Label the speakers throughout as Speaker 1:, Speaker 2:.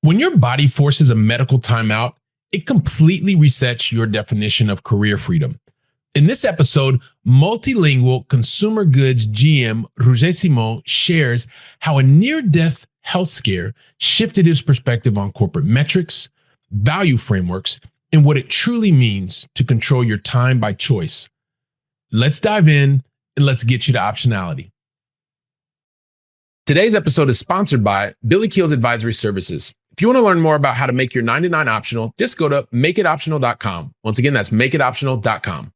Speaker 1: When your body forces a medical timeout, it completely resets your definition of career freedom. In this episode, multilingual consumer goods GM Roger Simo shares how a near-death health scare shifted his perspective on corporate metrics, value frameworks, and what it truly means to control your time by choice. Let's dive in and let's get you to optionality. Today's episode is sponsored by Billy Keels Advisory Services. If you want to learn more about how to make your 99 optional, just go to makeitoptional.com. Once again, that's makeitoptional.com.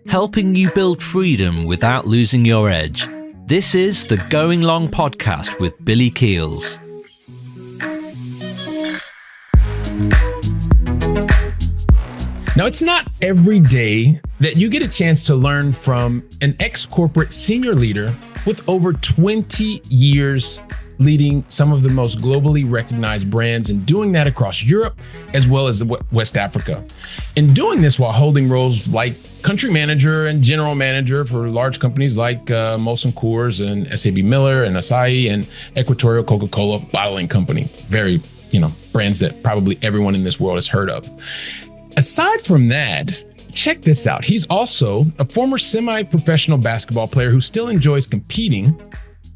Speaker 2: Helping you build freedom without losing your edge. This is the Going Long podcast with Billy Keels.
Speaker 1: Now, it's not every day that you get a chance to learn from an ex-corporate senior leader with over 20 years leading some of the most globally recognized brands and doing that across Europe as well as West Africa. And doing this while holding roles like country manager and general manager for large companies like Molson Coors and SAB Miller and Asahi and Equatorial Coca-Cola Bottling Company. Very, brands that probably everyone in this world has heard of. Aside from that, check this out. He's also a former semi-professional basketball player who still enjoys competing.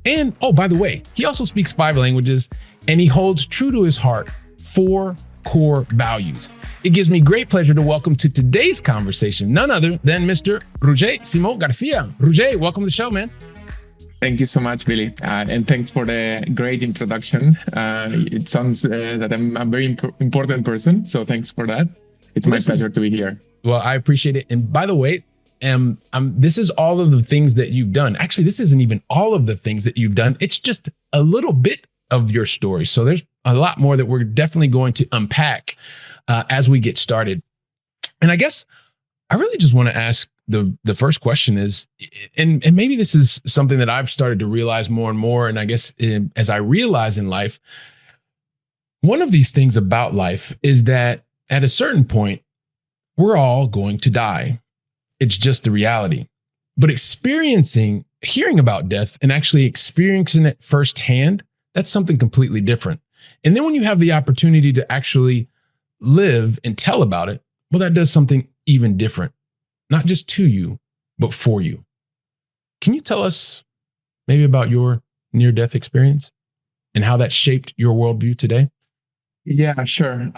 Speaker 1: And, oh, by the way, he also speaks 5 languages and he holds true to his heart 4 core values. It gives me great pleasure to welcome to today's conversation none other than Mr. Roger Simo Garcia. Roger, welcome to the show, man.
Speaker 3: Thank you so much, Billy. And thanks for the great introduction. It sounds that I'm a very important person. So thanks for that. It's my pleasure to be here.
Speaker 1: Well, I appreciate it. And by the way, this is all of the things that you've done. Actually, this isn't even all of the things that you've done. It's just a little bit of your story. So there's a lot more that we're definitely going to unpack as we get started. And I guess I really just want to ask the first question is, and maybe this is something that I've started to realize more and more. And I guess as I realize in life, one of these things about life is that at a certain point, we're all going to die. It's just the reality. But hearing about death and actually experiencing it firsthand, that's something completely different. And then when you have the opportunity to actually live and tell about it, well, that does something even different, not just to you, but for you. Can you tell us maybe about your near-death experience and how that shaped your worldview today?
Speaker 3: Yeah, sure.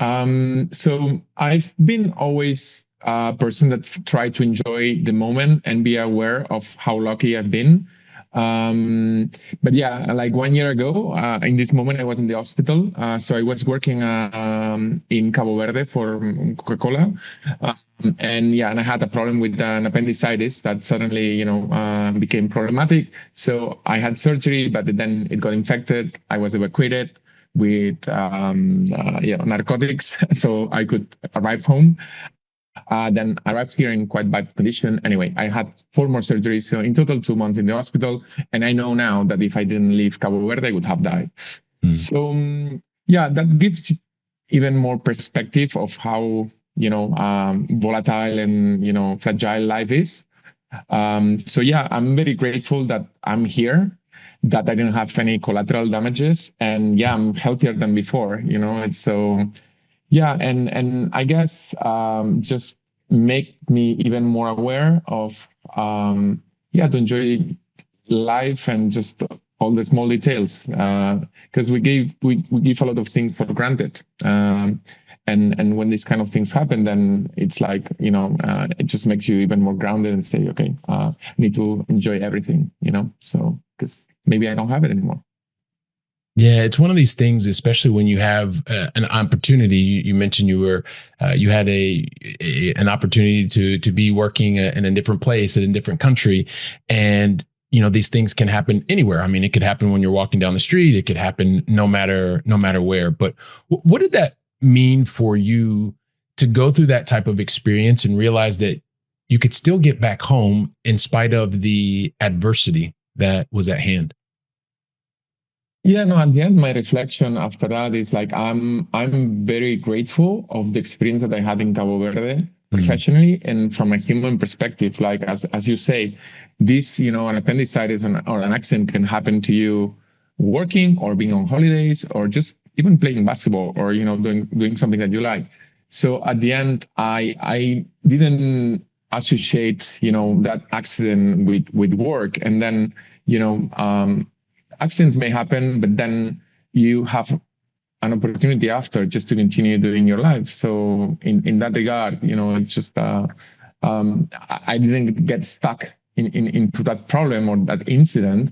Speaker 3: So I've been always a person that tried to enjoy the moment and be aware of how lucky I've been. But yeah, like 1 year ago, in this moment, I was in the hospital. So I was working in Cabo Verde for Coca-Cola. And I had a problem with an appendicitis that suddenly, became problematic. So I had surgery, but then it got infected. I was evacuated with narcotics, so I could arrive home. Then arrived here in quite bad condition. Anyway, I had 4 more surgeries, so in total 2 months in the hospital. And I know now that if I didn't leave Cabo Verde, I would have died. So that gives even more perspective of how volatile and fragile life is. I'm very grateful that I'm here, that I didn't have any collateral damages, and I'm healthier than before. It's so. And I guess just make me even more aware of to enjoy life and just all the small details, because we give a lot of things for granted, and when these kind of things happen, then it's like it just makes you even more grounded and say, okay, I need to enjoy everything, so because maybe I don't have it anymore.
Speaker 1: Yeah, it's one of these things, especially when you have an opportunity. You mentioned you had an opportunity to be working in a different place, in a different country, and these things can happen anywhere. I mean, it could happen when you're walking down the street. It could happen no matter where. But what did that mean for you to go through that type of experience and realize that you could still get back home in spite of the adversity that was at hand?
Speaker 3: Yeah, no, at the end, my reflection after that is like, I'm very grateful of the experience that I had in Cabo Verde professionally and from a human perspective. Like, as you say, this, an appendicitis or an accident can happen to you working or being on holidays or just even playing basketball or, doing something that you like. So at the end, I didn't associate, that accident with work. And then, accidents may happen, but then you have an opportunity after just to continue doing your life. So in that regard, it's just, I didn't get stuck into that problem or that incident.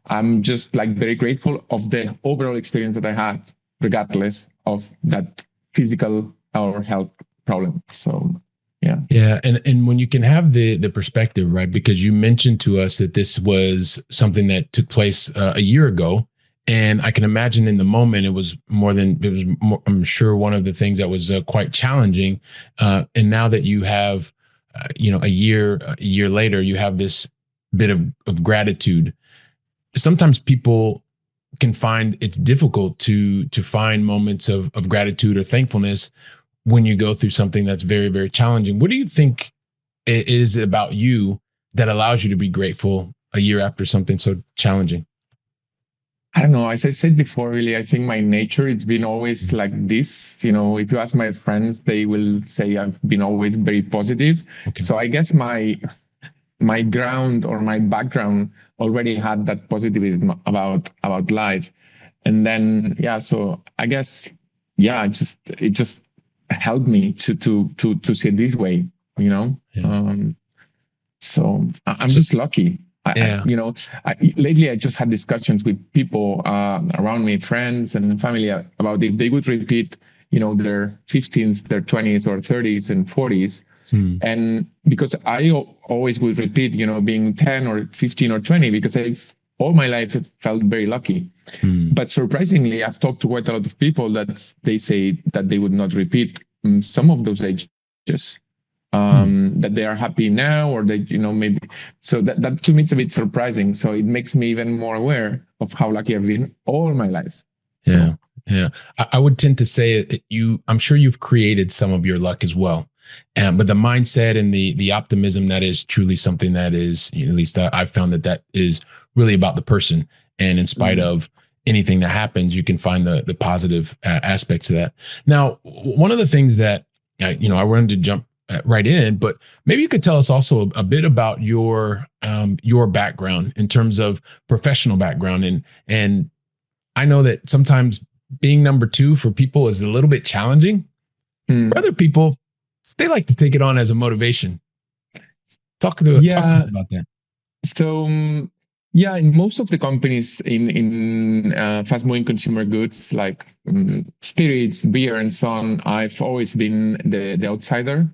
Speaker 3: I'm just like very grateful of the overall experience that I had, regardless of that physical or health problem. So yeah.
Speaker 1: Yeah. And when you can have the perspective, right? Because you mentioned to us that this was something that took place a year ago. And I can imagine in the moment, it was more, I'm sure, one of the things that was quite challenging. And now that you have, a year later, you have this bit of gratitude. Sometimes people can find it's difficult to find moments of gratitude or thankfulness when you go through something that's very, very challenging. What do you think it is about you that allows you to be grateful a year after something so challenging?
Speaker 3: I don't know. As I said before, really, I think my nature, it's been always like this. If you ask my friends, they will say I've been always very positive. Okay. So I guess my ground or my background already had that positivism about life. And then, so I guess, it just helped me to see it this way, Yeah. So I'm just lucky. Lately I just had discussions with people around me, friends and family, about if they would repeat, their 15s, their 20s or 30s and 40s. And because I always would repeat, being 10 or 15 or 20, because all my life felt very lucky. But surprisingly, I've talked to quite a lot of people that they say that they would not repeat some of those ages. That they are happy now, or that, maybe. So that to me, it's a bit surprising. So it makes me even more aware of how lucky I've been all my life.
Speaker 1: Yeah. So. Yeah. I would tend to say I'm sure you've created some of your luck as well. But the mindset and the optimism, that is truly something that is, at least I've found that is really about the person. And in spite of anything that happens, you can find the positive aspects of that. Now, one of the things that, I wanted to jump right in, but maybe you could tell us also a bit about your background in terms of professional background. And I know that sometimes being number two for people is a little bit challenging. For other people, they like to take it on as a motivation. Talk to us about that.
Speaker 3: So, in most of the companies in fast-moving consumer goods like spirits, beer, and so on, I've always been the outsider.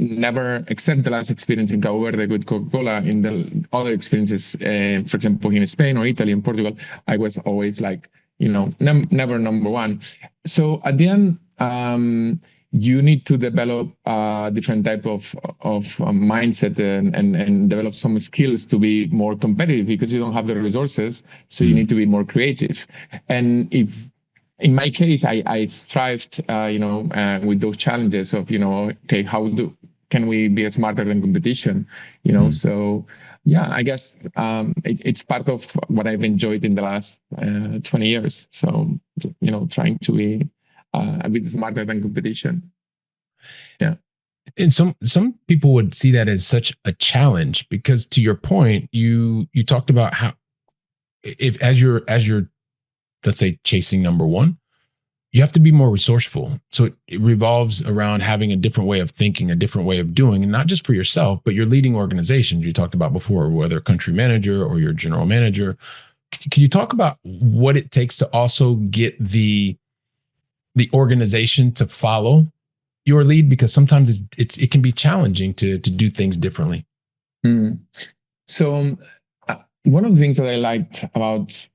Speaker 3: Never, except the last experience in Cabo Verde with Coca-Cola. In the other experiences, for example, in Spain or Italy and Portugal, I was always like, never number one. So at the end, you need to develop a different type of mindset and develop some skills to be more competitive, because you don't have the resources. So you need to be more creative. And in my case, I thrived, with those challenges of, okay, can we be smarter than competition? So I guess it's part of what I've enjoyed in the last 20 years. So, trying to be a bit smarter than competition. Yeah.
Speaker 1: And some people would see that as such a challenge, because to your point, you talked about how if as you're let's say chasing number one, you have to be more resourceful. So it revolves around having a different way of thinking, a different way of doing, and not just for yourself, but you're leading organizations you talked about before, whether country manager or your general manager. Can you talk about what it takes to also get the organization to follow your lead? Because sometimes it can be challenging to do things differently.
Speaker 3: So one of the things that I liked about,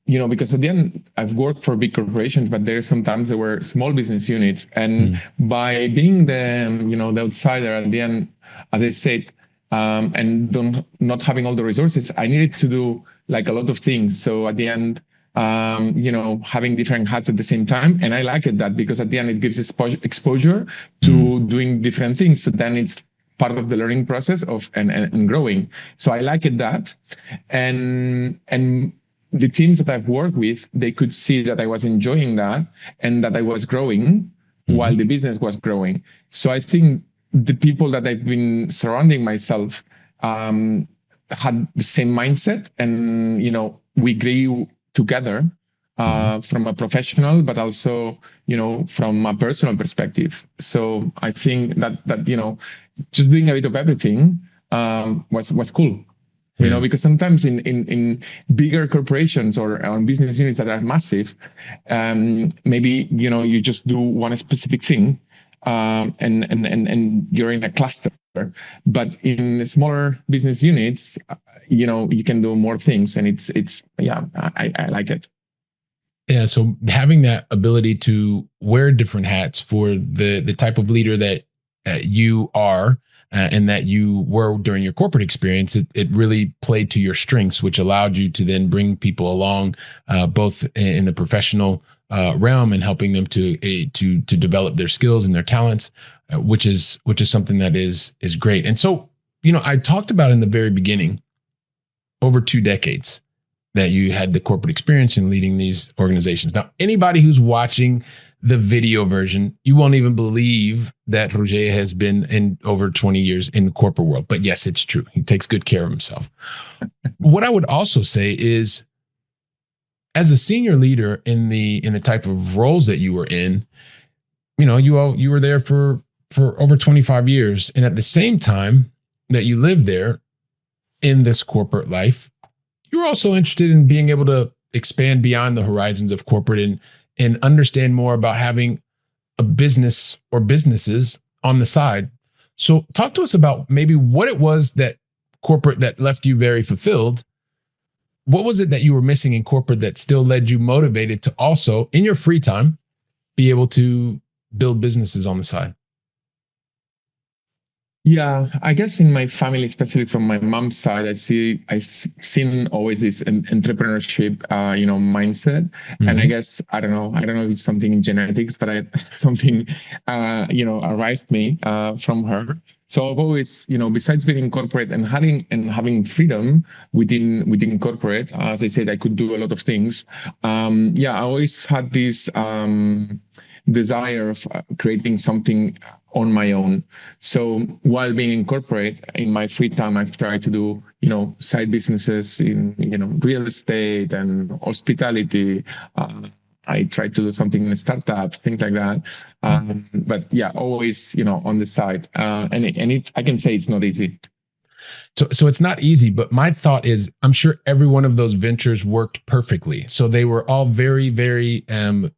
Speaker 3: because at the end I've worked for big corporations, but there were small business units, and by being the outsider at the end, as I said, and not having all the resources, I needed to do like a lot of things. So at the end, having different hats at the same time. And I liked that, because at the end it gives exposure to doing different things. So then it's part of the learning process of and growing. So I liked that, and the teams that I've worked with, they could see that I was enjoying that and that I was growing while the business was growing. So I think the people that I've been surrounding myself had the same mindset, and we grew together from a professional, but also from a personal perspective. So I think that just doing a bit of everything was cool. Because sometimes in bigger corporations or on business units that are massive, maybe you just do one specific thing, and you're in a cluster. But in smaller business units, you can do more things, and I like it.
Speaker 1: Yeah. So having that ability to wear different hats for the type of leader that you are. And that you were during your corporate experience, it really played to your strengths, which allowed you to then bring people along, both in the professional realm and helping them to develop their skills and their talents, which is something that is great. And so, I talked about in the very beginning, over 2 decades that you had the corporate experience in leading these organizations. Now, anybody who's watching the video version, you won't even believe that Roger has been in over 20 years in the corporate world. But yes, it's true. He takes good care of himself. What I would also say is, as a senior leader in the type of roles that you were in, you were there for over 25 years. And at the same time that you lived there in this corporate life, you're also interested in being able to expand beyond the horizons of corporate and understand more about having a business or businesses on the side. So talk to us about maybe what it was that corporate that left you very fulfilled. What was it that you were missing in corporate that still led you motivated to also, in your free time, be able to build businesses on the side?
Speaker 3: Yeah, I guess in my family, especially from my mom's side, I've seen always this entrepreneurship, mindset. And I guess, I don't know if it's something in genetics, but something, arrived me, from her. So I've always, besides being in corporate and having freedom within corporate, as I said, I could do a lot of things. I always had this, desire of creating something on my own. So while being in corporate, in my free time, I've tried to do, side businesses in, real estate and hospitality. I tried to do something in startups, things like that. But yeah, always, on the side. I can say it's not easy.
Speaker 1: So it's not easy, but my thought is, I'm sure every one of those ventures worked perfectly. So they were all very, very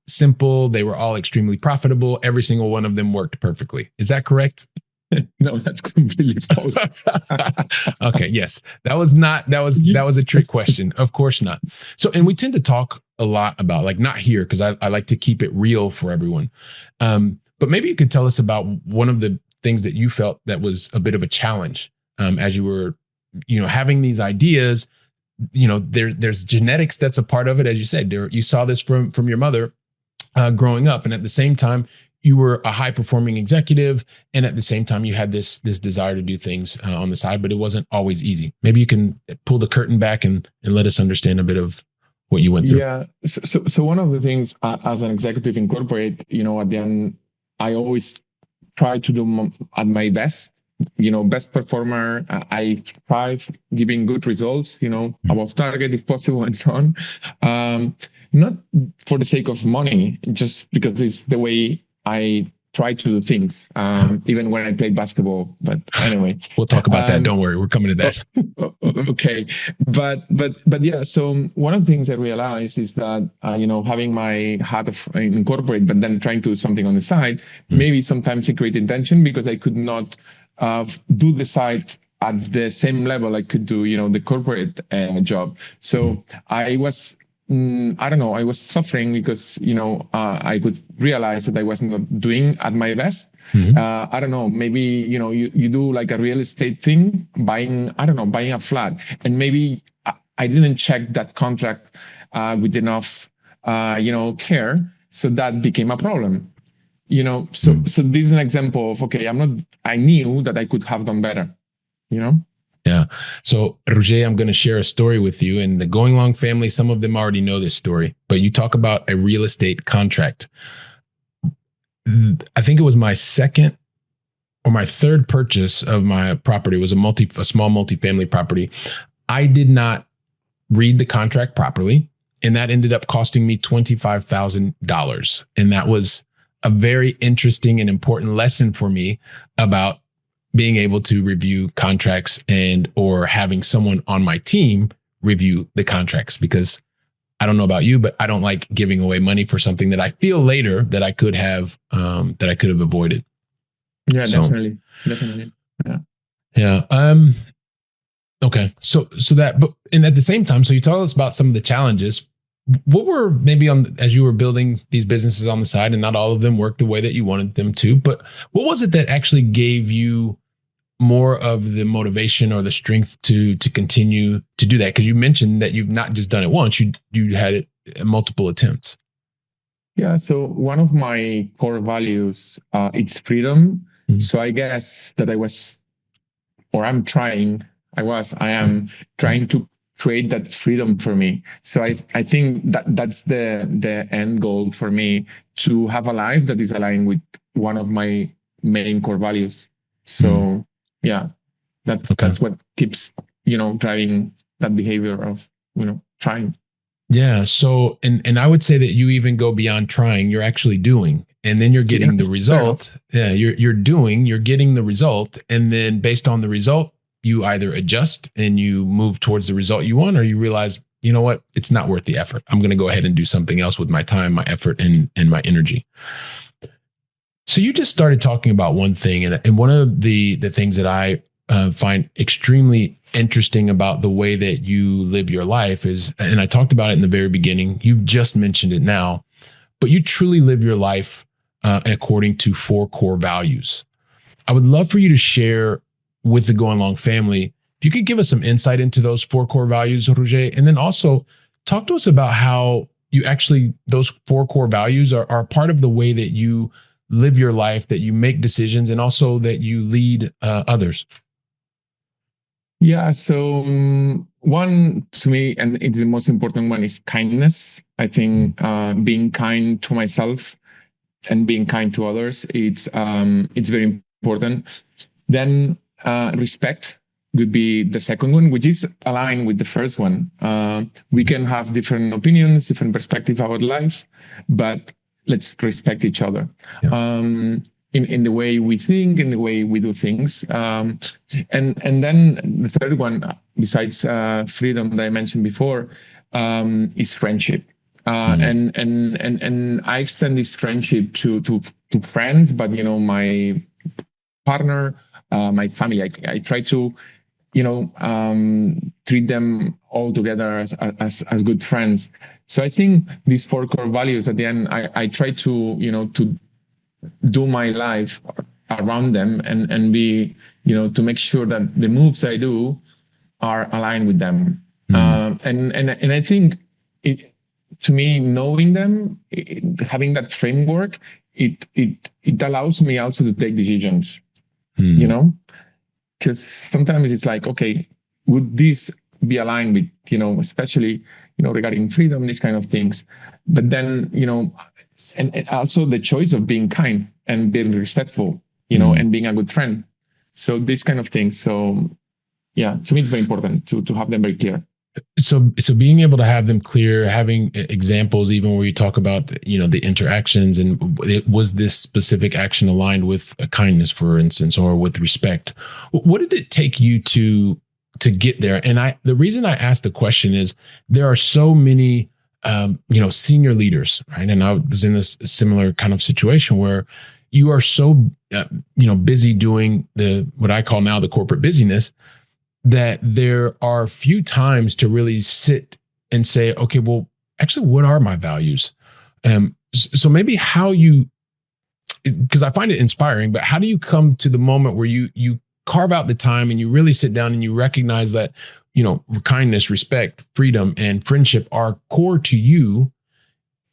Speaker 1: simple. They were all extremely profitable. Every single one of them worked perfectly. Is that correct?
Speaker 3: No, that's completely false.
Speaker 1: Okay. Yes. That was a trick question. Of course not. So, and we tend to talk a lot about, like, not here, because I like to keep it real for everyone. But maybe you could tell us about one of the things that you felt that was a bit of a challenge. As you were, having these ideas, there's genetics that's a part of it. As you said, you saw this from your mother growing up. And at the same time, you were a high performing executive. And at the same time, you had this desire to do things on the side, but it wasn't always easy. Maybe you can pull the curtain back and let us understand a bit of what you went through.
Speaker 3: Yeah. So one of the things as an executive in corporate, at the end, I always try to do at my best. Best performer. I thrive giving good results, above target if possible, and so on. Not for the sake of money, just because it's the way I try to do things, even when I played basketball. But anyway,
Speaker 1: we'll talk about that. Don't worry, we're coming to that.
Speaker 3: Okay, but yeah. So one of the things I realized is that having my hat in corporate, but then trying to do something on the side, maybe sometimes it created tension because I could not do the side at the same level I could do, the corporate job. So I was, I was suffering because, I could realize that I was not doing at my best. I don't know, maybe, you do like a real estate thing, buying a flat, and maybe I didn't check that contract with enough, care. So that became a problem. So this is an example of, okay, I knew that I could have done better,
Speaker 1: Yeah. So, Roger, I'm going to share a story with you. And the Going Long family, some of them already know this story, but you talk about a real estate contract. I think it was my second or my third purchase of my property. It was a small multifamily property. I did not read the contract properly, and that ended up costing me $25,000. And that was a very interesting and important lesson for me about being able to review contracts or having someone on my team review the contracts, because I don't know about you, but I don't like giving away money for something that I feel later that I could have avoided.
Speaker 3: Yeah, so, definitely.
Speaker 1: Yeah. Okay. So and at the same time, so you tell us about some of the challenges. What were maybe as you were building these businesses on the side, and not all of them worked the way that you wanted them to, but what was it that actually gave you more of the motivation or the strength to continue to do that? Because you mentioned that you've not just done it once, you had it multiple attempts.
Speaker 3: Yeah. So one of my core values, it's freedom. Mm-hmm. So I guess that I am trying to create that freedom for me. So I think that's the end goal for me, to have a life that is aligned with one of my main core values. So yeah, that's what keeps, driving that behavior of, trying.
Speaker 1: Yeah. So, and I would say that you even go beyond trying, you're actually doing, and then you're getting the result. Yeah. You're getting the result. And then based on the result, you either adjust and you move towards the result you want, or you realize, you know what, it's not worth the effort. I'm going to go ahead and do something else with my time, my effort, and my energy. So you just started talking about one thing, and one of the things that I find extremely interesting about the way that you live your life is, and I talked about it in the very beginning, you've just mentioned it now, but you truly live your life according to 4 core values. I would love for you to share with the Going Long family, if you could give us some insight into those 4 core values, Roger, and then also talk to us about how those 4 core values are part of the way that you live your life, that you make decisions, and also that you lead others.
Speaker 3: Yeah. So one, to me, and it's the most important one, is kindness. I think being kind to myself and being kind to others, it's very important. Then respect would be the second one, which is aligned with the first one. We can have different opinions, different perspectives about lives, but let's respect each other. Yeah. In the way we think, in the way we do things. And then the third one, besides freedom that I mentioned before, is friendship. And I extend this friendship to friends, but my partner, my family, I try to treat them all together as good friends. So I think these 4 core values, at the end, I try to to do my life around them and be to make sure that the moves I do are aligned with them. And I think to me, knowing them, having that framework, it allows me also to take decisions. Because sometimes it's like, okay, would this be aligned with, especially, regarding freedom, these kind of things. But then, and also the choice of being kind and being respectful, and being a good friend. So these kind of things. So yeah, to me, it's very important to have them very clear.
Speaker 1: So being able to have them clear, having examples, even where you talk about, the interactions, and was this specific action aligned with a kindness, for instance, or with respect? What did it take you to get there? And the reason I asked the question is there are so many, senior leaders, right? And I was in this similar kind of situation where you are so, busy doing what I call now the corporate busyness, that there are few times to really sit and say, okay, well, actually, what are my values? So maybe because I find it inspiring, but how do you come to the moment where you carve out the time and you really sit down and you recognize that, kindness, respect, freedom, and friendship are core to you,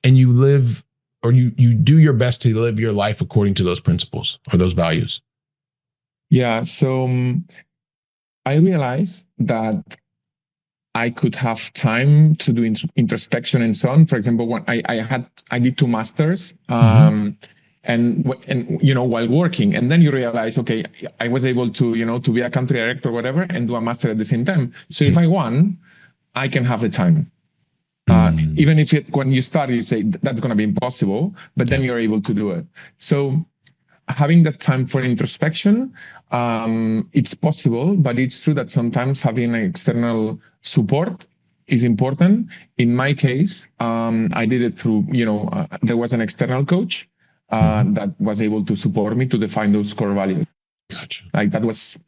Speaker 1: and you live or you do your best to live your life according to those principles or those values?
Speaker 3: Yeah. So I realized that I could have time to do introspection and so on. For example, when I did 2 masters, and while working, and then you realize, okay, I was able to to be a country director or whatever and do a master at the same time. So if I want, I can have the time. Even if when you start, you say that's going to be impossible, but then you're able to do it. So having that time for introspection, it's possible, but it's true that sometimes having an external support is important. In my case, I did it through, there was an external coach that was able to support me to define those core values.
Speaker 1: Gotcha.
Speaker 3: Like that was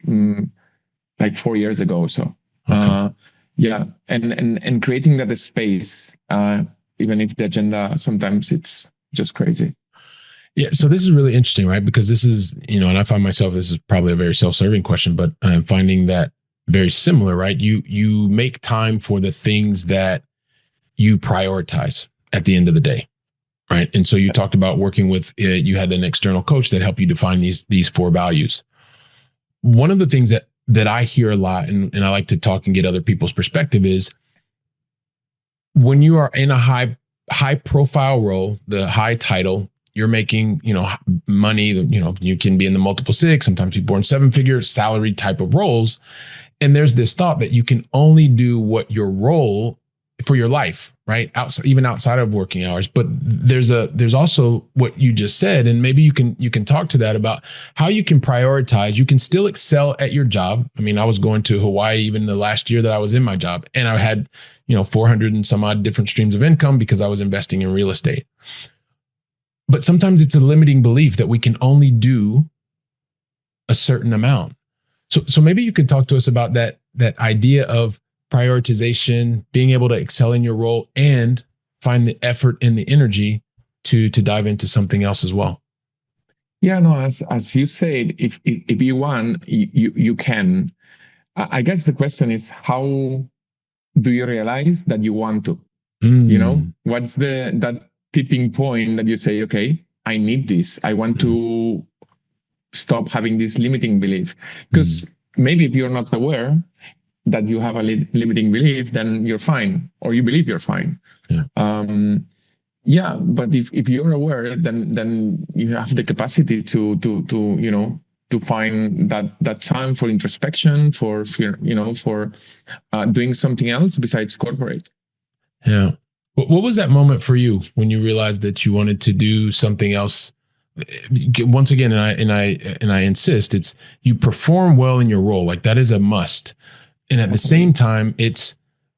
Speaker 3: like 4 years ago or so.
Speaker 1: Okay.
Speaker 3: Yeah, and creating that space, even if the agenda sometimes it's just crazy.
Speaker 1: Yeah, so this is really interesting, right? Because this is, and I find myself, this is probably a very self-serving question, but I'm finding that very similar, right? You make time for the things that you prioritize at the end of the day, right? And so you talked about working with, you had an external coach that helped you define these 4 values. One of the things that I hear a lot, and I like to talk and get other people's perspective, is when you are in a high profile role, the high title, you're making, money, you can be in the multiple 6, sometimes people are in 7-figure salary type of roles. And there's this thought that you can only do what your role for your life, right? Even outside of working hours. But there's also what you just said, and maybe you can talk to that about how you can prioritize. You can still excel at your job. I mean, I was going to Hawaii even the last year that I was in my job, and I had, 400 and some odd different streams of income because I was investing in real estate. But sometimes it's a limiting belief that we can only do a certain amount. So maybe you could talk to us about that idea of prioritization, being able to excel in your role and find the effort and the energy to dive into something else as well.
Speaker 3: Yeah, no, as you said, if you want, you can. I guess the question is, how do you realize that you want to? What's that tipping point that you say, okay, I need this. I want to stop having this limiting belief. Because maybe if you're not aware that you have a limiting belief, then you're fine, or you believe you're fine. Yeah. But if you're aware, then you have the capacity to find that time for introspection, for doing something else besides corporate.
Speaker 1: Yeah. What was that moment for you when you realized that you wanted to do something else? Once again, and I insist, it's you perform well in your role. Like that is a must. And at the same time, it's,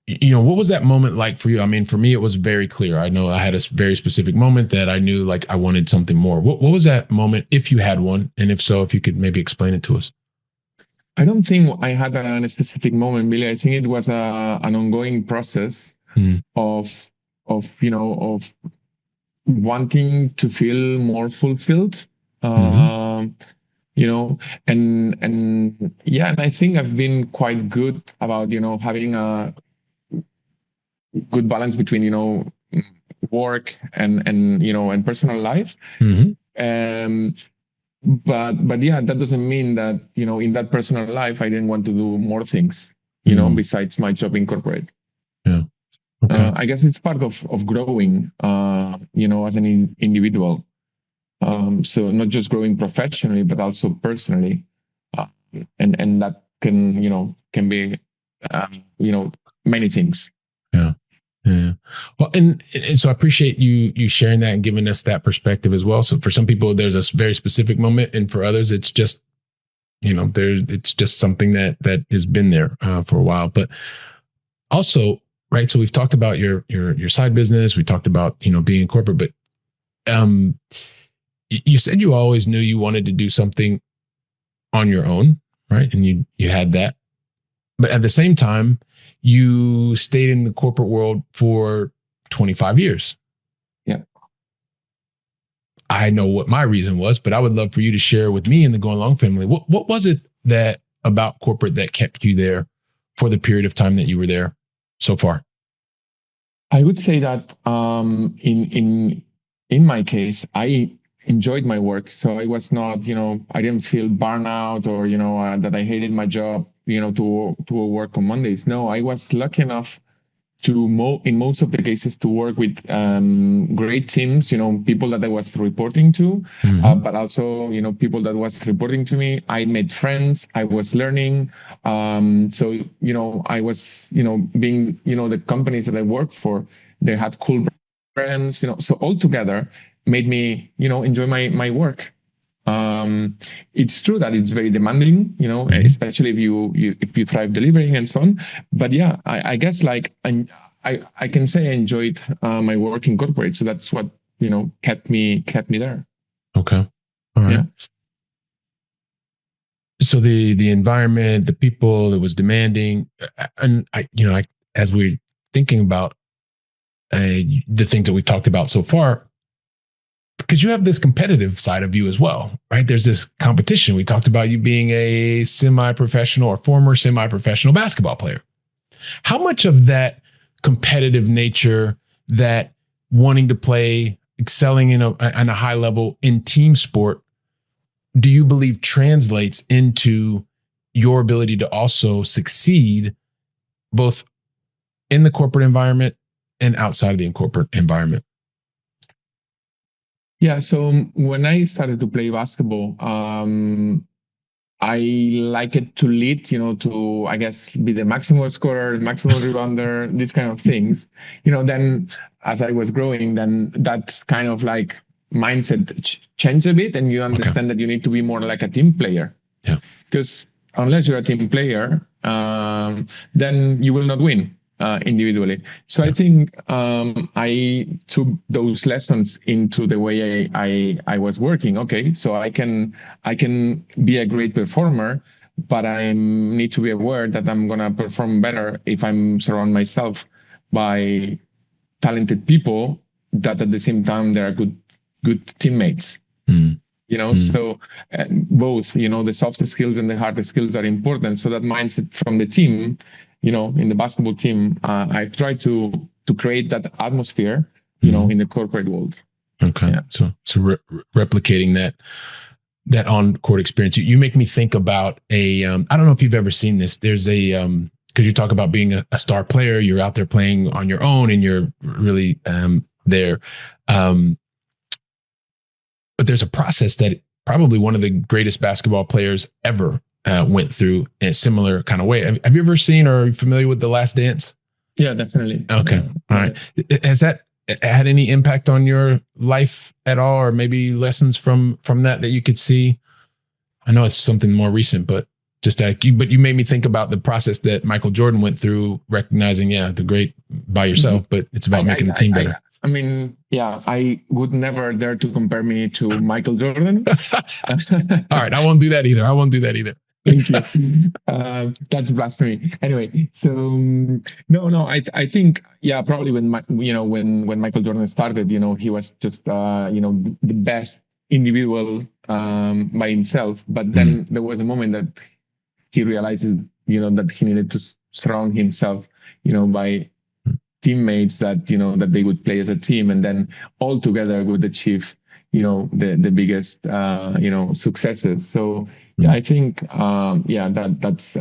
Speaker 1: what was that moment like for you? I mean, for me, it was very clear. I know I had a very specific moment that I knew like I wanted something more. What was that moment, if you had one? And if so, if you could maybe explain it to us.
Speaker 3: I don't think I had a specific moment, Billy. I think it was an ongoing process of wanting to feel more fulfilled, and I think I've been quite good about, having a good balance between, work and personal life. But yeah, that doesn't mean that, in that personal life, I didn't want to do more things, besides my job in corporate.
Speaker 1: Yeah. Okay.
Speaker 3: I guess it's part of growing, as an individual. So not just growing professionally, but also personally. And that can be, many things.
Speaker 1: Yeah. Yeah. Well, and so I appreciate you sharing that and giving us that perspective as well. So for some people, there's a very specific moment, and for others, it's just, it's just something that has been there for a while. But also, right. So we've talked about your side business. We talked about, being in corporate, but you said you always knew you wanted to do something on your own, right? And you had that, but at the same time, you stayed in the corporate world for 25 years.
Speaker 3: Yeah.
Speaker 1: I know what my reason was, but I would love for you to share with me and the Going Long family. What was it that about corporate that kept you there for the period of time that you were there so far?
Speaker 3: I would say that in in my case, I enjoyed my work. So I was not, I didn't feel burnout or, that I hated my job, to work on Mondays. No, I was lucky enough to in most of the cases to work with great teams, people that I was reporting to, but also, people that was reporting to me. I made friends. I was learning. So, I was, being, the companies that I worked for, they had cool brands, so all together made me, enjoy my work. It's true that it's very demanding, especially if you thrive delivering and so on. But yeah, I guess like I can say I enjoyed my work in corporate, so that's what kept me there.
Speaker 1: Okay, all right. Yeah. So the environment, the people, it was demanding, and as we're thinking about the things that we've talked about so far, because you have this competitive side of you as well, right? There's this competition. We talked about you being a semi-professional or former semi-professional basketball player. How much of that competitive nature, that wanting to play, excelling in a high level in team sport, do you believe translates into your ability to also succeed both in the corporate environment and outside of the corporate environment?
Speaker 3: Yeah, so when I started to play basketball, I like it to lead, to, I guess, be the maximum scorer, maximum rebounder, these kind of things. Then as I was growing, then that kind of like mindset changed a bit, and you understand that you need to be more like a team player.
Speaker 1: Yeah.
Speaker 3: Because unless you're a team player, then you will not win. Individually. So I think I took those lessons into the way I was working. Okay, so I can be a great performer, but I need to be aware that I'm gonna perform better if I'm surround myself by talented people that at the same time they are good teammates. So both, the soft skills and the hard skills are important. So that mindset from the team, in the basketball team, I've tried to create that atmosphere, in the corporate world.
Speaker 1: Okay. Yeah. So replicating that on-court experience, you make me think about I don't know if you've ever seen this. There's because you talk about being a star player, you're out there playing on your own and you're really there. But there's a process that probably one of the greatest basketball players ever went through in a similar kind of way. Have you ever seen or are you familiar with The Last Dance?
Speaker 3: Yeah, definitely.
Speaker 1: Okay.
Speaker 3: Yeah.
Speaker 1: All right. Has that had any impact on your life at all, or maybe lessons from that you could see? I know it's something more recent, but but you made me think about the process that Michael Jordan went through, recognizing, the great by yourself, but it's about making the team better.
Speaker 3: I mean, yeah, I would never dare to compare me to Michael Jordan.
Speaker 1: All right, I won't do that either.
Speaker 3: Thank you. That's blasphemy. Anyway, so no, I think probably when Michael Jordan started, he was just the best individual by himself. But then there was a moment that he realized that he needed to surround himself by teammates that that they would play as a team, and then all together would achieve the biggest successes. So I think that's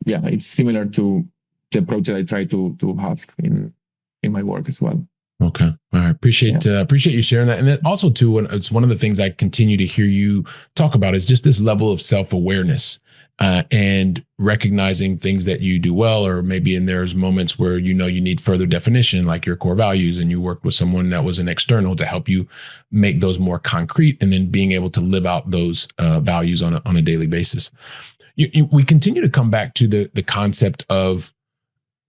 Speaker 3: it's similar to the approach that I try to have in my work as well.
Speaker 1: Okay. All right. Appreciate you sharing that. And then also too, it's one of the things I continue to hear you talk about is just this level of self-awareness. And recognizing things that you do well, or maybe there's moments where you need further definition, like your core values, and you worked with someone that was an external to help you make those more concrete, and then being able to live out those values on a daily basis. We continue to come back to the concept of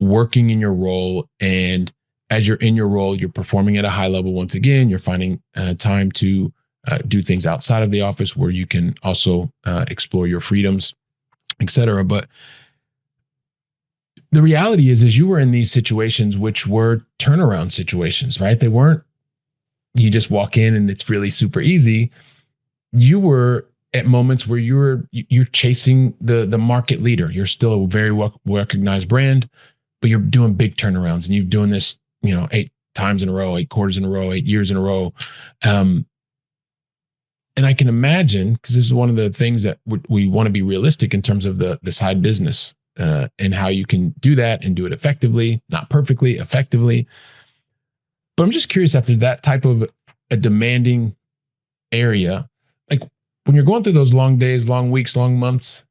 Speaker 1: working in your role, and as you're in your role, you're performing at a high level. Once again, you're finding time to do things outside of the office where you can also explore your freedoms, etc. But the reality is you were in these situations which were turnaround situations, right? They weren't, you just walk in and it's really super easy. You were at moments where you're chasing the market leader. You're still a very recognized brand, but you're doing big turnarounds, and you're doing this, times in a row, 8 quarters in a row, 8 years in a row. And I can imagine, because this is one of the things that we want to be realistic in terms of the side business and how you can do that and do it effectively, not perfectly, effectively. But I'm just curious, after that type of a demanding area, like when you're going through those long days, long weeks, long months,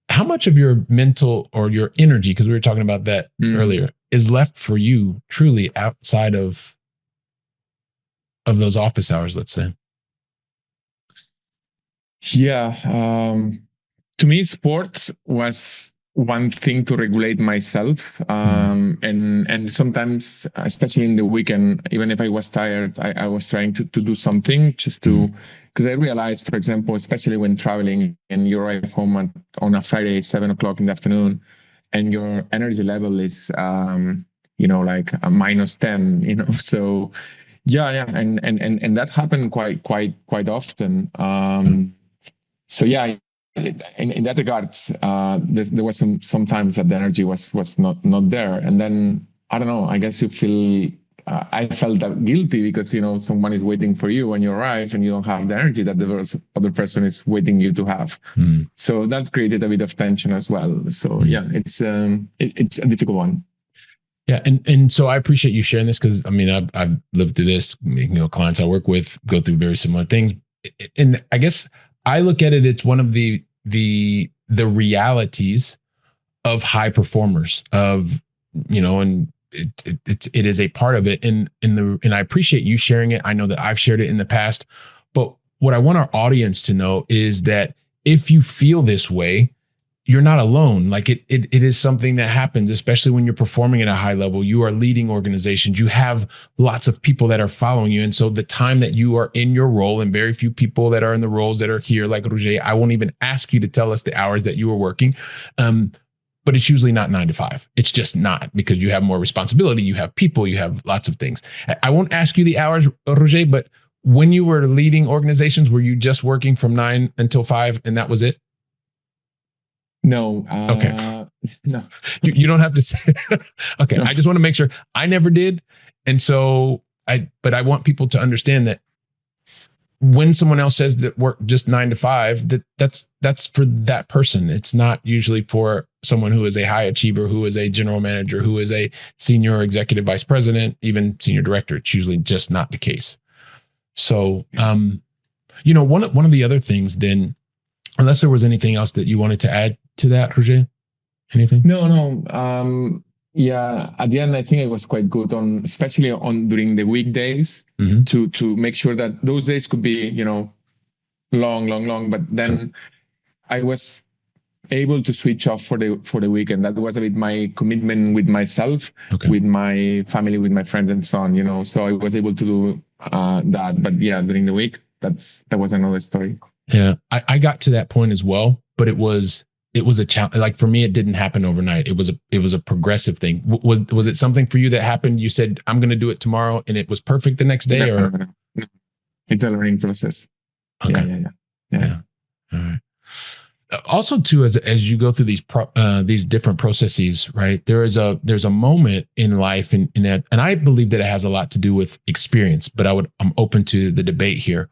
Speaker 1: how much of your mental or your energy, because we were talking about that earlier, is left for you truly outside of those office hours, let's say?
Speaker 3: Yeah. To me, sports was one thing to regulate myself. And sometimes, especially in the weekend, even if I was tired, I was trying to do something just to, because I realized, for example, especially when traveling and you arrive home on a Friday, 7 o'clock in the afternoon, and your energy level is, like a -10, so yeah. And that happened quite often. So yeah, in that regard, there was some times that the energy was not there, and then I don't know. I guess you feel. I felt that guilty because someone is waiting for you when you arrive, and you don't have the energy that the other person is waiting you to have. So that created a bit of tension as well. So yeah, it's a difficult one.
Speaker 1: Yeah, and so I appreciate you sharing this, because I mean I've lived through this. Clients I work with go through very similar things, and I guess I look at it, it's one of the realities of high performers, of and it is a part of it, and I appreciate you sharing it. I know that I've shared it in the past, but what I want our audience to know is that if you feel this way, you're not alone. Like it is something that happens, especially when you're performing at a high level. You are leading organizations. You have lots of people that are following you. And so the time that you are in your role, and very few people that are in the roles that are here, like Roger, I won't even ask you to tell us the hours that you were working. But it's usually not 9 to 5. It's just not, because you have more responsibility. You have people, you have lots of things. I won't ask you the hours, Roger, but when you were leading organizations, were you just working from 9 until 5 and that was it?
Speaker 3: No.
Speaker 1: Okay.
Speaker 3: No.
Speaker 1: You don't have to say. Okay. No. I just want to make sure. I never did. And so but I want people to understand that when someone else says that work just 9 to 5, that's for that person. It's not usually for someone who is a high achiever, who is a general manager, who is a senior executive vice president, even senior director. It's usually just not the case. So, one of the other things then, unless there was anything else that you wanted to add to that, Roger? Anything?
Speaker 3: No. Yeah, at the end, I think it was quite good especially during the weekdays, to make sure that those days could be, long. But then I was able to switch off for the weekend. That was a bit my commitment with myself, with my family, with my friends and so on, so I was able to do that. But yeah, during the week, that was another story.
Speaker 1: Yeah, I got to that point as well, but it was a challenge. Like for me, it didn't happen overnight. It was a progressive thing. Was it something for you that happened? You said, I'm going to do it tomorrow, and it was perfect the next day, or?
Speaker 3: No. It's a learning process.
Speaker 1: Okay. Yeah. All right. Also, too, as you go through these different processes, right? There's a moment in life, in that, and I believe that it has a lot to do with experience. But I'm open to the debate here.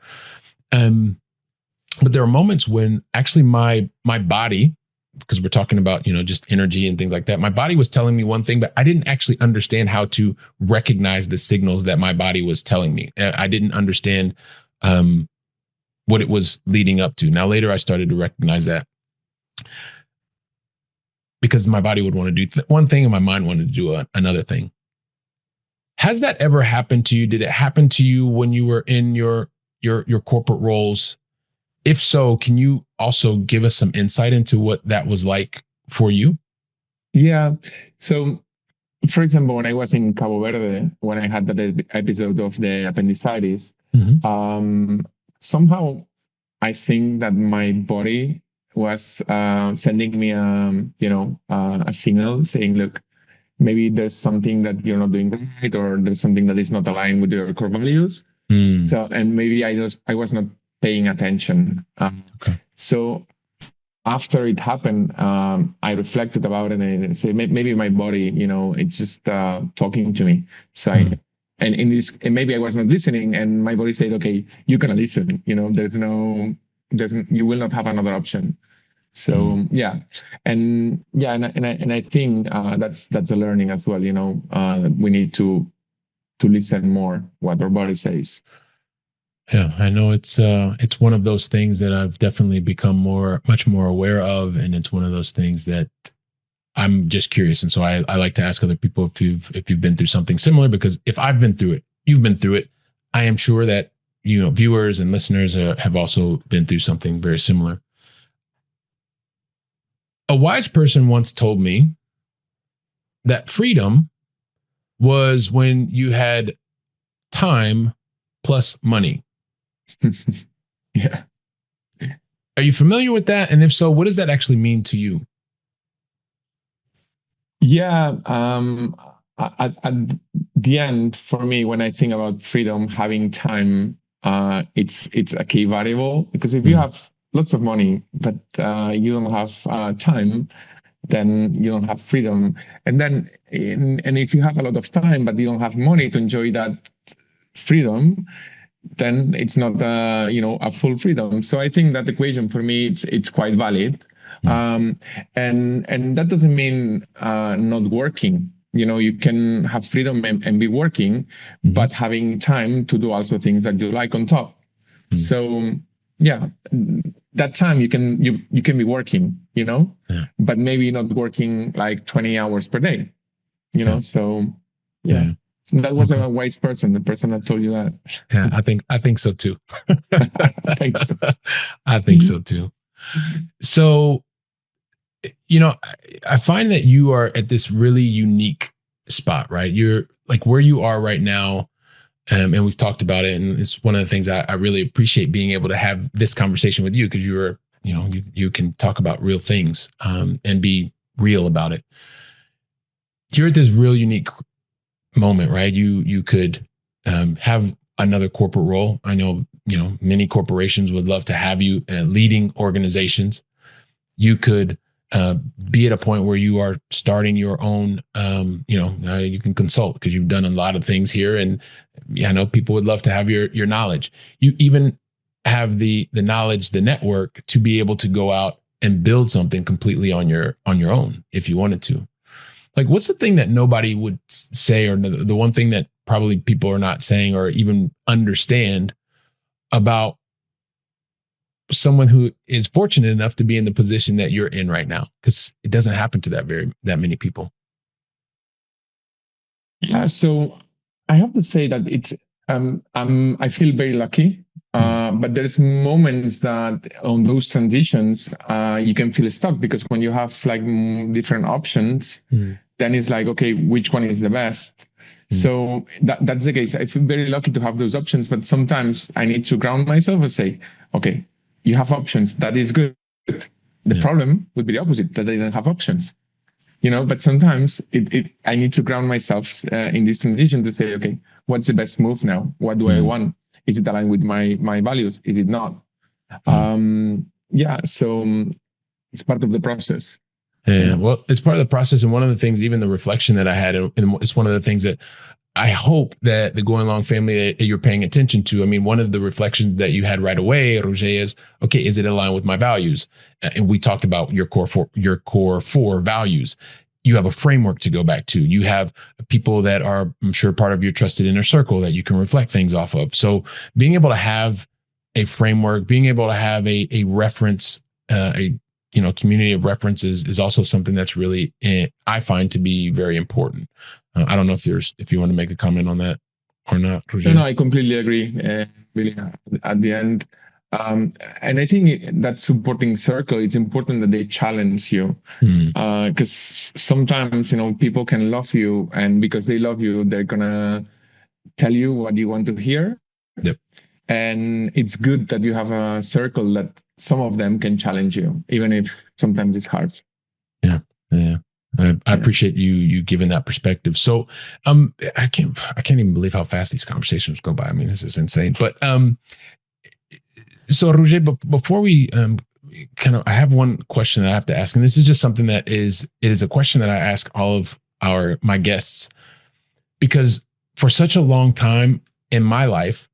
Speaker 1: But there are moments when actually my body, because we're talking about, just energy and things like that, my body was telling me one thing, but I didn't actually understand how to recognize the signals that my body was telling me. I didn't understand what it was leading up to. Now, later I started to recognize that, because my body would want to do one thing and my mind wanted to do another thing. Has that ever happened to you? Did it happen to you when you were in your corporate roles? If so, can you also give us some insight into what that was like for you?
Speaker 3: Yeah. So, for example, when I was in Cabo Verde, when I had that episode of the appendicitis, somehow I think that my body was sending me a signal saying, look, maybe there's something that you're not doing right, or there's something that is not aligned with your core values. So, and maybe I was not paying attention. So after it happened, I reflected about it and said, maybe my body, it's just talking to me. So and in this, and maybe I was not listening, and my body said, okay, you're gonna listen. You will not have another option. So and I think that's a learning as well. We need to listen more what our body says.
Speaker 1: Yeah, I know it's one of those things that I've definitely become much more aware of, and it's one of those things that I'm just curious. And so I like to ask other people if you've been through something similar, because if I've been through it, you've been through it. I am sure that viewers and listeners have also been through something very similar. A wise person once told me that freedom was when you had time plus money.
Speaker 3: Yeah.
Speaker 1: Are you familiar with that? And if so, what does that actually mean to you?
Speaker 3: Yeah. At the end, for me, when I think about freedom, having time, it's a key variable, because if you have lots of money, but you don't have time, then you don't have freedom. And then, and if you have a lot of time, but you don't have money to enjoy that freedom, then it's not a full freedom. So I think that equation for me, it's quite valid. And that doesn't mean not working. You can have freedom and be working, but having time to do also things that you like on top. So yeah, that time you can be working, but maybe not working like 20 hours per day, so yeah. That was a wise person, the person that told you that.
Speaker 1: Yeah, I think so too.
Speaker 3: Thanks.
Speaker 1: I think so too. So, I find that you are at this really unique spot, right? You're like where you are right now. And we've talked about it. And it's one of the things I really appreciate being able to have this conversation with you, because you can talk about real things and be real about it. You're at this real unique moment, right? You could have another corporate role. I know, many corporations would love to have you leading organizations. You could be at a point where you are starting your own, you can consult because you've done a lot of things here. And I know people would love to have your knowledge. You even have the knowledge, the network to be able to go out and build something completely on your own if you wanted to. Like, what's the thing that nobody would say, or the one thing that probably people are not saying or even understand about someone who is fortunate enough to be in the position that you're in right now? Because it doesn't happen to that many people.
Speaker 3: Yeah, so I have to say that it's I feel very lucky. But there's moments that on those transitions, you can feel stuck, because when you have like different options, then it's like, okay, which one is the best? So that's the case. I feel very lucky to have those options, but sometimes I need to ground myself and say, okay, you have options. That is good. The problem would be the opposite, that I don't have options. But sometimes I need to ground myself in this transition to say, okay, what's the best move now? What do I want? Is it aligned with my values? Is it not? So it's part of the process.
Speaker 1: Yeah, well, it's part of the process. And one of the things, even the reflection that I had, and it's one of the things that I hope that the Going Long family that you're paying attention to. I mean, one of the reflections that you had right away, Roger, is, okay, is it aligned with my values? And we talked about your core four values. You have a framework to go back to. You have people that are, I'm sure, part of your trusted inner circle that you can reflect things off of. So being able to have a framework, being able to have a reference, community of references is also something that's really, I find to be very important. I don't know if you want to make a comment on that or not, Roger.
Speaker 3: No, I completely agree. Really, at the end, and I think that supporting circle, it's important that they challenge you, because sometimes people can love you, and because they love you, they're gonna tell you what you want to hear.
Speaker 1: Yep.
Speaker 3: And it's good that you have a circle that some of them can challenge you, even if sometimes it's hard.
Speaker 1: Yeah. I appreciate you giving that perspective. So, I can't even believe how fast these conversations go by. I mean, this is insane. But so Roger, before we I have one question that I have to ask, and this is just something that it is a question that I ask all of my guests, because for such a long time in my life,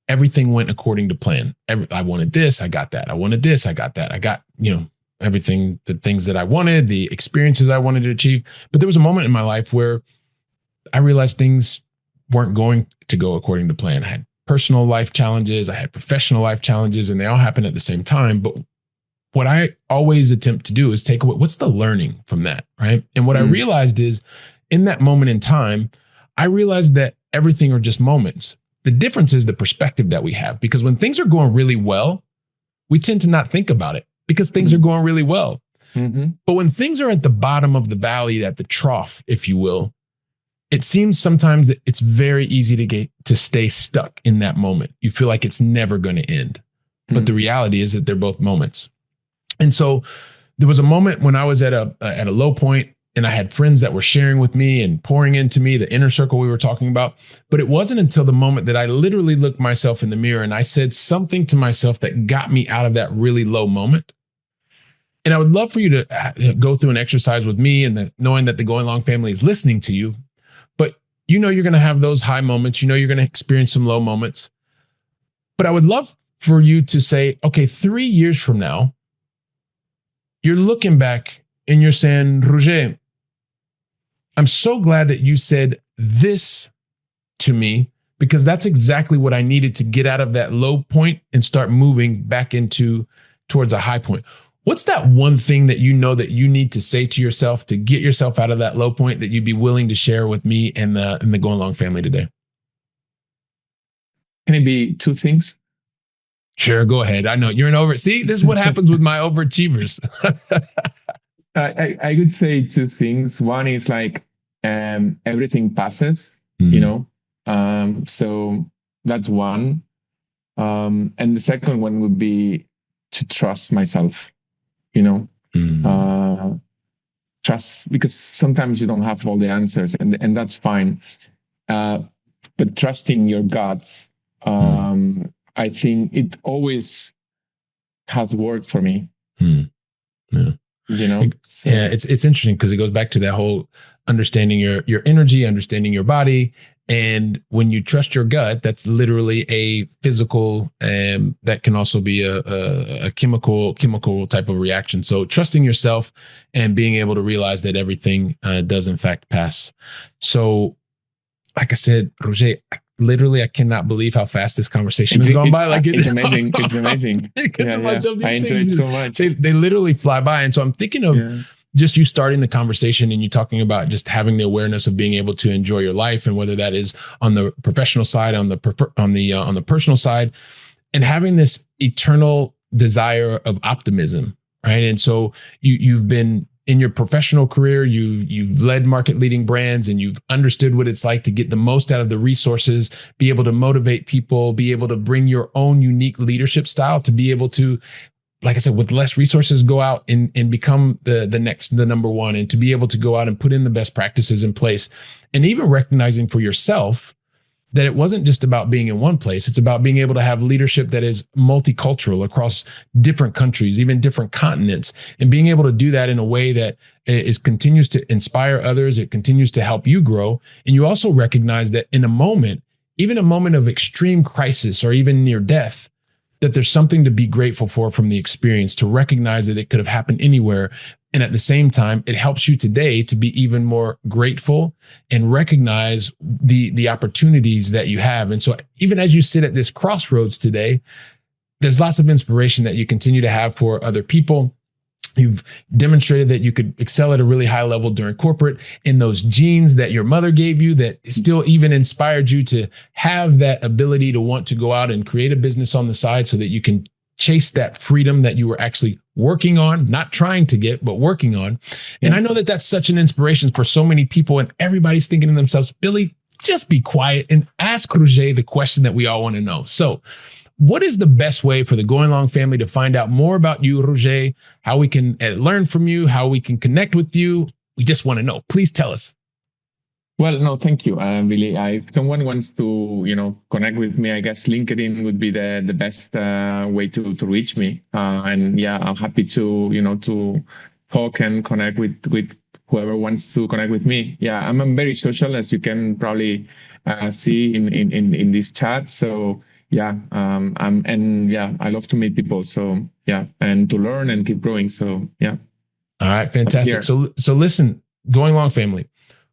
Speaker 1: everything went according to plan. I wanted this, I got that. I wanted this, I got that. I got, everything, the things that I wanted, the experiences I wanted to achieve. But there was a moment in my life where I realized things weren't going to go according to plan. I had personal life challenges, I had professional life challenges, and they all happened at the same time. But what I always attempt to do is take away, what's the learning from that, right? And what I realized is, in that moment in time, I realized that everything are just moments. The difference is the perspective that we have, because when things are going really well, we tend to not think about it because things are going really well. But when things are at the bottom of the valley, at the trough, if you will, it seems sometimes that it's very easy to stay stuck in that moment. You feel like it's never going to end. But the reality is that they're both moments. And so there was a moment when I was at a low point, and I had friends that were sharing with me and pouring into me, the inner circle we were talking about. But it wasn't until the moment that I literally looked myself in the mirror and I said something to myself that got me out of that really low moment. And I would love for you to go through an exercise with me, and knowing that the Going Long family is listening to you. But you're going to have those high moments. You're going to experience some low moments. But I would love for you to say, okay, 3 years from now, you're looking back and you're saying, Roger, I'm so glad that you said this to me, because that's exactly what I needed to get out of that low point and start moving back towards a high point. What's that one thing that that you need to say to yourself to get yourself out of that low point that you'd be willing to share with me and the Going Long family today?
Speaker 3: Can it be two things?
Speaker 1: Sure, go ahead. I know you're See, this is what happens with my overachievers.
Speaker 3: I would say two things. One is like everything passes, so that's one. And the second one would be to trust myself, trust, because sometimes you don't have all the answers, and that's fine. But trusting your gut, I think it always has worked for me.
Speaker 1: Yeah.
Speaker 3: So.
Speaker 1: Yeah, it's interesting because it goes back to that whole understanding your energy, understanding your body. And when you trust your gut, that's literally a physical, that can also be a chemical type of reaction. So trusting yourself and being able to realize that everything does in fact pass. So like I said, Roger, I cannot believe how fast this conversation has gone by.
Speaker 3: It's amazing. It's amazing.
Speaker 1: I
Speaker 3: enjoy it so much.
Speaker 1: They literally fly by. And so I'm thinking of just you starting the conversation and you talking about just having the awareness of being able to enjoy your life, and whether that is on the professional side, on the personal side, and having this eternal desire of optimism, right? And so you've been in your professional career, you've led market leading brands, and you've understood what it's like to get the most out of the resources, be able to motivate people, be able to bring your own unique leadership style to be able to, like I said, with less resources, go out and become the number one, and to be able to go out and put in the best practices in place. And even recognizing for yourself that it wasn't just about being in one place. It's about being able to have leadership that is multicultural across different countries, even different continents, and being able to do that in a way that continues to inspire others. It continues to help you grow. And you also recognize that in a moment, even a moment of extreme crisis or even near death, that there's something to be grateful for from the experience, to recognize that it could have happened anywhere. And at the same time, it helps you today to be even more grateful and recognize the opportunities that you have. And so even as you sit at this crossroads today, there's lots of inspiration that you continue to have for other people. You've demonstrated that you could excel at a really high level during corporate, and those genes that your mother gave you that still even inspired you to have that ability to want to go out and create a business on the side so that you can chase that freedom that you were actually working on, not trying to get, but working on. And I know that that's such an inspiration for so many people, and everybody's thinking to themselves, Billy, just be quiet and ask Roger the question that we all want to know. So what is the best way for the Going Long family to find out more about you, Roger, how we can learn from you, how we can connect with you? We just want to know. Please tell us.
Speaker 3: Well, no, thank you, Billy. If someone wants to, connect with me, I guess LinkedIn would be the best way to reach me. And yeah, I'm happy to talk and connect with whoever wants to connect with me. Yeah, I'm very social, as you can probably see in this chat. So yeah, I love to meet people. So yeah, and to learn and keep growing. So yeah.
Speaker 1: All right, fantastic. So listen, Going Long family,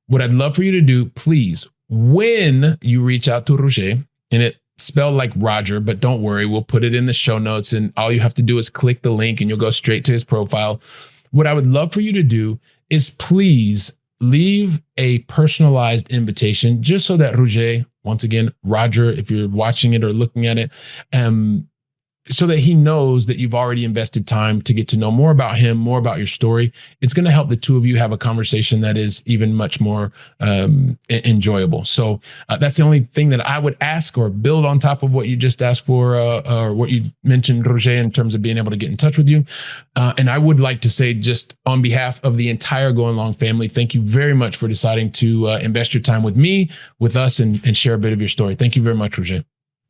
Speaker 1: what I'd love for you to do, please, when you reach out to Roger, and it spelled like Roger, but don't worry, we'll put it in the show notes, and all you have to do is click the link and you'll go straight to his profile. What I would love for you to do is please leave a personalized invitation, just so that Roger, once again, Roger, if you're watching it or looking at it, so that he knows that you've already invested time to get to know more about him, more about your story. It's going to help the two of you have a conversation that is even much more enjoyable. So that's the only thing that I would ask, or build on top of what you just asked for, or what you mentioned, Roger, in terms of being able to get in touch with you. And I would like to say, just on behalf of the entire Going Long family, thank you very much for deciding to invest your time with me, with us, and share a bit of your story. Thank you very much, Roger.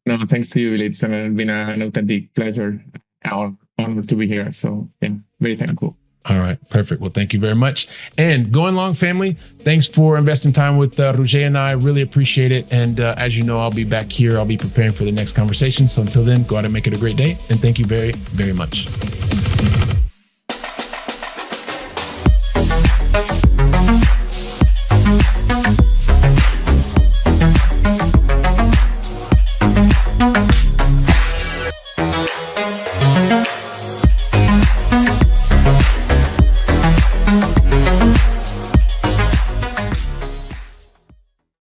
Speaker 3: No, thanks to you, Billy. It's been an authentic pleasure, our honor to be here. So yeah, very thankful.
Speaker 1: All right, perfect. Well, thank you very much. And Going Long family, thanks for investing time with Roger and I. Really appreciate it. And as you know, I'll be back here. I'll be preparing for the next conversation. So until then, go out and make it a great day. And thank you very, very much.